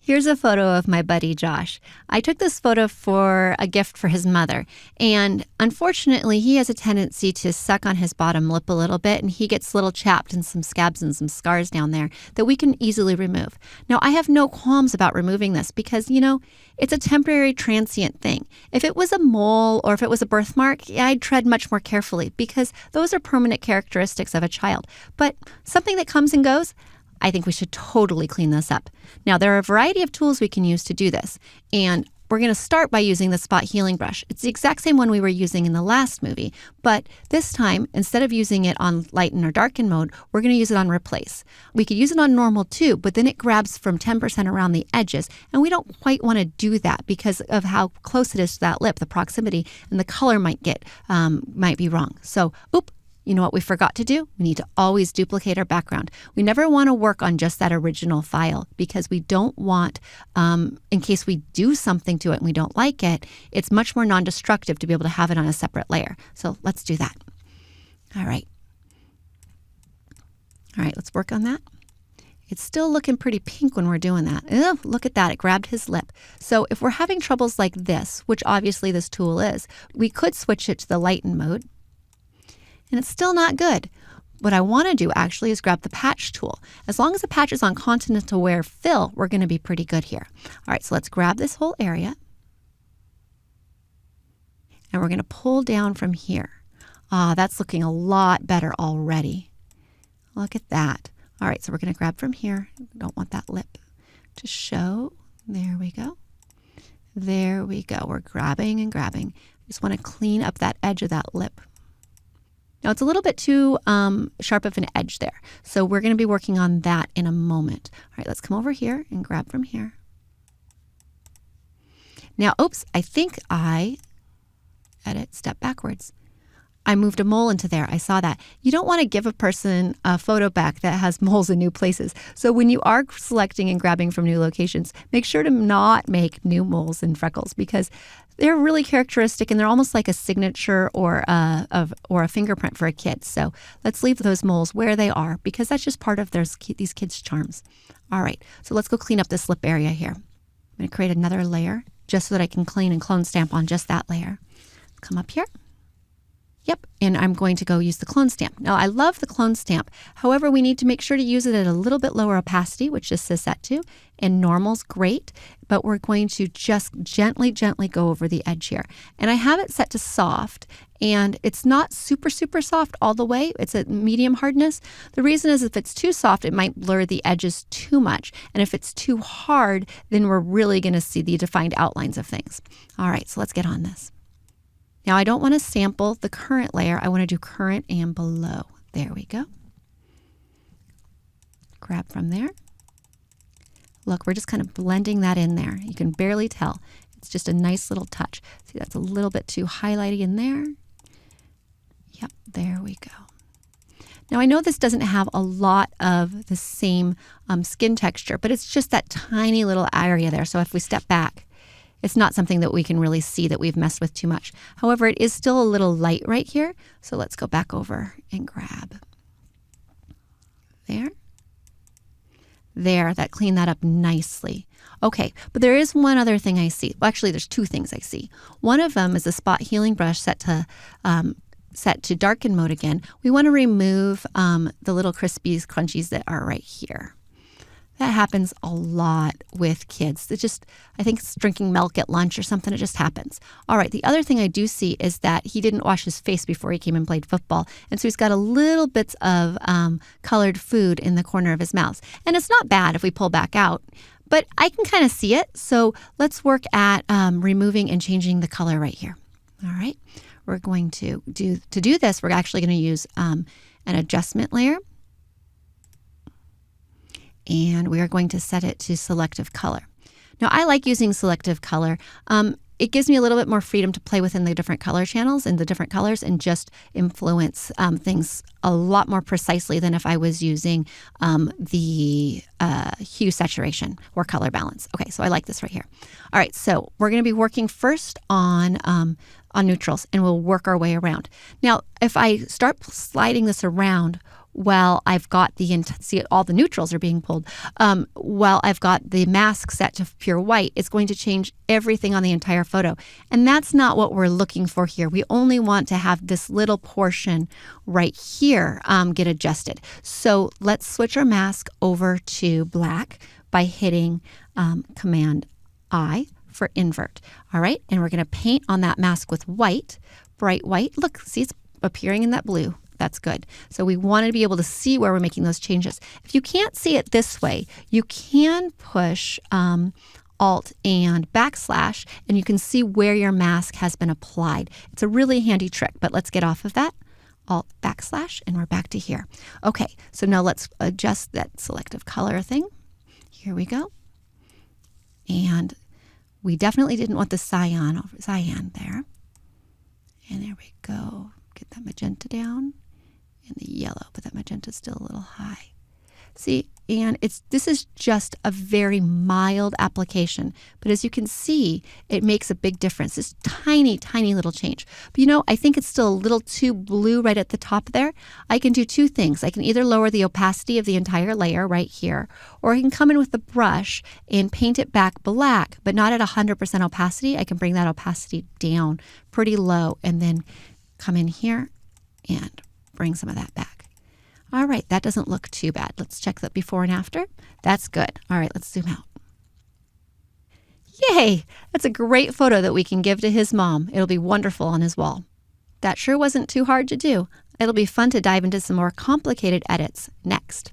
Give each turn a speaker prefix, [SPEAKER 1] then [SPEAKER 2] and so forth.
[SPEAKER 1] Here's a photo of my buddy Josh. I took this photo for a gift for his mother, and unfortunately he has a tendency to suck on his bottom lip a little bit, and he gets a little chapped and some scabs and some scars down there that we can easily remove. Now, I have no qualms about removing this because, it's a temporary transient thing. If it was a mole or if it was a birthmark, I'd tread much more carefully because those are permanent characteristics of a child. But something that comes and goes, I think we should totally clean this up. Now, there are a variety of tools we can use to do this, and we're going to start by using the spot healing brush. It's the exact same one we were using in the last movie, but this time, instead of using it on lighten or darken mode, we're going to use it on replace. We could use it on normal too, but then it grabs from 10% around the edges, and we don't quite want to do that because of how close it is to that lip, the proximity, and the color might be wrong. So, you know what we forgot to do? We need to always duplicate our background. We never want to work on just that original file because we don't want, in case we do something to it and we don't like it, it's much more non-destructive to be able to have it on a separate layer. So let's do that. All right, let's work on that. It's still looking pretty pink when we're doing that. Oh, look at that. It grabbed his lip. So if we're having troubles like this, which obviously this tool is, we could switch it to the lighten mode. And it's still not good. What I want to do actually is grab the patch tool. As long as the patch is on continental wear fill, we're going to be pretty good here. All right, so let's grab this whole area. And we're going to pull down from here. That's looking a lot better already. Look at that. All right, so we're going to grab from here. We don't want that lip to show. There we go. There we go. We're grabbing and grabbing. Just want to clean up that edge of that lip. Now, it's a little bit too sharp of an edge there, so we're going to be working on that in a moment. All right, let's come over here and grab from here. Now, I think step backwards. I moved a mole into there. I saw that. You don't want to give a person a photo back that has moles in new places. So when you are selecting and grabbing from new locations, make sure to not make new moles and freckles because they're really characteristic and they're almost like a signature or a fingerprint for a kid. So let's leave those moles where they are because that's just part of these kids' charms. All right, so let's go clean up this lip area here. I'm going to create another layer just so that I can clean and clone stamp on just that layer. Come up here. Yep, and I'm going to go use the clone stamp. Now, I love the clone stamp. However, we need to make sure to use it at a little bit lower opacity, which this is set to, and normal's great, but we're going to just gently go over the edge here. And I have it set to soft, and it's not super soft all the way. It's a medium hardness. The reason is if it's too soft, it might blur the edges too much. And if it's too hard, then we're really going to see the defined outlines of things. All right, so let's get on this. Now, I don't want to sample the current layer. I want to do current and below. There we go. Grab from there. Look, we're just kind of blending that in there. You can barely tell. It's just a nice little touch. See, that's a little bit too highlighty in there. Yep, there we go. Now, I know this doesn't have a lot of the same skin texture, but it's just that tiny little area there. So if we step back, it's not something that we can really see that we've messed with too much. However, it is still a little light right here. So let's go back over and grab. There, that cleaned that up nicely. Okay, but there is one other thing I see. Well, actually, there's two things I see. One of them is the spot healing brush set to darken mode again. We want to remove the little crispies, crunchies that are right here. That happens a lot with kids. I think it's drinking milk at lunch or something. It just happens. All right, the other thing I do see is that he didn't wash his face before he came and played football. And so he's got a little bits of colored food in the corner of his mouth. And it's not bad if we pull back out, but I can kind of see it. So let's work at removing and changing the color right here. All right, we're going to do this, we're actually going to use an adjustment layer. And we are going to set it to selective color. Now, I like using selective color. It gives me a little bit more freedom to play within the different color channels and the different colors and just influence things a lot more precisely than if I was using the hue saturation or color balance. Okay, so I like this right here. All right, so we're going to be working first on neutrals, and we'll work our way around. Now, if I start sliding this around, while I've got see, all the neutrals are being pulled. While I've got the mask set to pure white, it's going to change everything on the entire photo. And that's not what we're looking for here. We only want to have this little portion right here get adjusted. So let's switch our mask over to black by hitting Command I for invert. All right, and we're going to paint on that mask with white, bright white. Look, see, it's appearing in that blue. That's good. So we want to be able to see where we're making those changes. If you can't see it this way, you can push Alt and backslash, and you can see where your mask has been applied. It's a really handy trick, but let's get off of that. Alt backslash, and we're back to here. Okay, so now let's adjust that selective color thing. Here we go. And we definitely didn't want the cyan there. And there we go. Get that magenta down. And the yellow, but that magenta is still a little high. See, and this is just a very mild application. But as you can see, it makes a big difference. This tiny, tiny little change. But I think it's still a little too blue right at the top there. I can do two things. I can either lower the opacity of the entire layer right here, or I can come in with the brush and paint it back black, but not at 100% opacity. I can bring that opacity down pretty low and then come in here and bring some of that back. All right, that doesn't look too bad. Let's check that before and after. That's good. All right, let's zoom out. Yay! That's a great photo that we can give to his mom. It'll be wonderful on his wall. That sure wasn't too hard to do. It'll be fun to dive into some more complicated edits next.